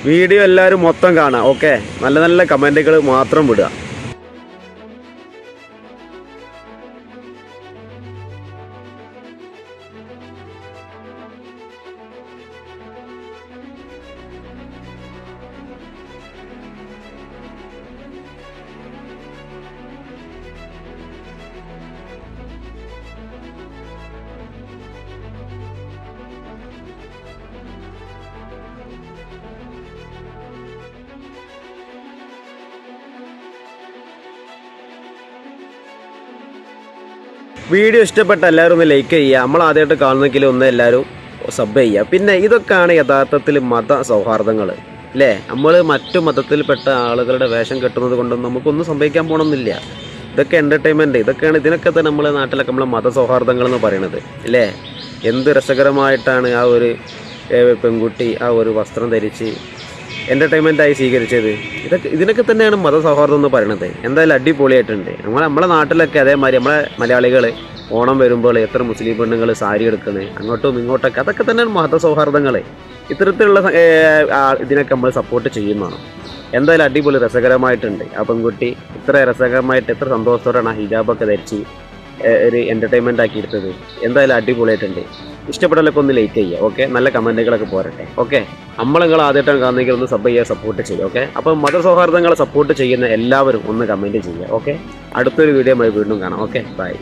Video എല്ലാവരും മൊത്തം കാണാം. ഓക്കെ, നല്ല നല്ല കമൻറ്റുകൾ മാത്രം വിടുക. വീഡിയോ ഇഷ്ടപ്പെട്ട എല്ലാവരും ഒന്ന് ലൈക്ക് ചെയ്യുക. നമ്മൾ ആദ്യമായിട്ട് കാണുന്നെങ്കിൽ ഒന്ന് എല്ലാവരും സബ് ചെയ്യുക. പിന്നെ ഇതൊക്കെയാണ് യഥാർത്ഥത്തിൽ മത സൗഹാർദ്ദങ്ങൾ അല്ലേ. നമ്മൾ മറ്റു മതത്തിൽപ്പെട്ട ആളുകളുടെ വേഷം കെട്ടുന്നത് കൊണ്ടൊന്നും നമുക്കൊന്നും സംഭവിക്കാൻ പോകണമെന്നില്ല. ഇതൊക്കെ എൻ്റർടൈൻമെൻറ്റ്, ഇതിനൊക്കെ തന്നെ നമ്മളെ നാട്ടിലൊക്കെ നമ്മളെ മത സൗഹാർദ്ദങ്ങൾ എന്ന് പറയുന്നത് അല്ലേ. എന്ത് രസകരമായിട്ടാണ് ആ ഒരു പെൺകുട്ടി ആ ഒരു വസ്ത്രം ധരിച്ച് എൻ്റർടൈൻമെൻറ്റായി സ്വീകരിച്ചത്. ഇതിനൊക്കെ തന്നെയാണ് മതസൗഹാർദ്ദം എന്ന് പറയുന്നത്. എന്തായാലും അടിപൊളിയായിട്ടുണ്ട്. നമ്മളെ നാട്ടിലൊക്കെ അതേമാതിരി നമ്മളെ മലയാളികൾ ഓണം വരുമ്പോൾ എത്ര മുസ്ലിം പെണ്ണുങ്ങൾ സാരി എടുക്കുന്നത് അങ്ങോട്ടും ഇങ്ങോട്ടൊക്കെ, അതൊക്കെ തന്നെയാണ് മതസൗഹാർദ്ദങ്ങൾ. ഇത്തരത്തിലുള്ള ഇതിനൊക്കെ നമ്മൾ സപ്പോർട്ട് ചെയ്യുന്നതാണ്. എന്തായാലും അടിപൊളി രസകരമായിട്ടുണ്ട്. ആ പെൺകുട്ടി ഇത്ര രസകരമായിട്ട് എത്ര സന്തോഷത്തോടെയാണ് ആ ഹിജാബൊക്കെ ധരിച്ച് ഒരു എൻ്റർടൈൻമെൻ്റ് ആക്കി എടുത്തത്. എന്തായാലും അടിപൊളിയായിട്ടുണ്ട്. ഇഷ്ടപ്പെടലൊക്കെ ഒന്ന് ലൈക്ക് ചെയ്യുക. ഓക്കെ, നല്ല കമൻറ്റുകളൊക്കെ പോരട്ടെ. ഓക്കെ, നിങ്ങൾ ആദ്യമായിട്ടാണ് കാണുന്നെങ്കിൽ ഒന്ന് സബ് ചെയ്യുക, സപ്പോർട്ട് ചെയ്യുക. ഓക്കെ, അപ്പം മതസൗഹാർദ്ദങ്ങളെ സപ്പോർട്ട് ചെയ്യുന്ന എല്ലാവരും ഒന്ന് കമൻറ്റ് ചെയ്യുക. ഓക്കെ, അടുത്തൊരു വീഡിയോ വീണ്ടും കാണാം. Okay, by.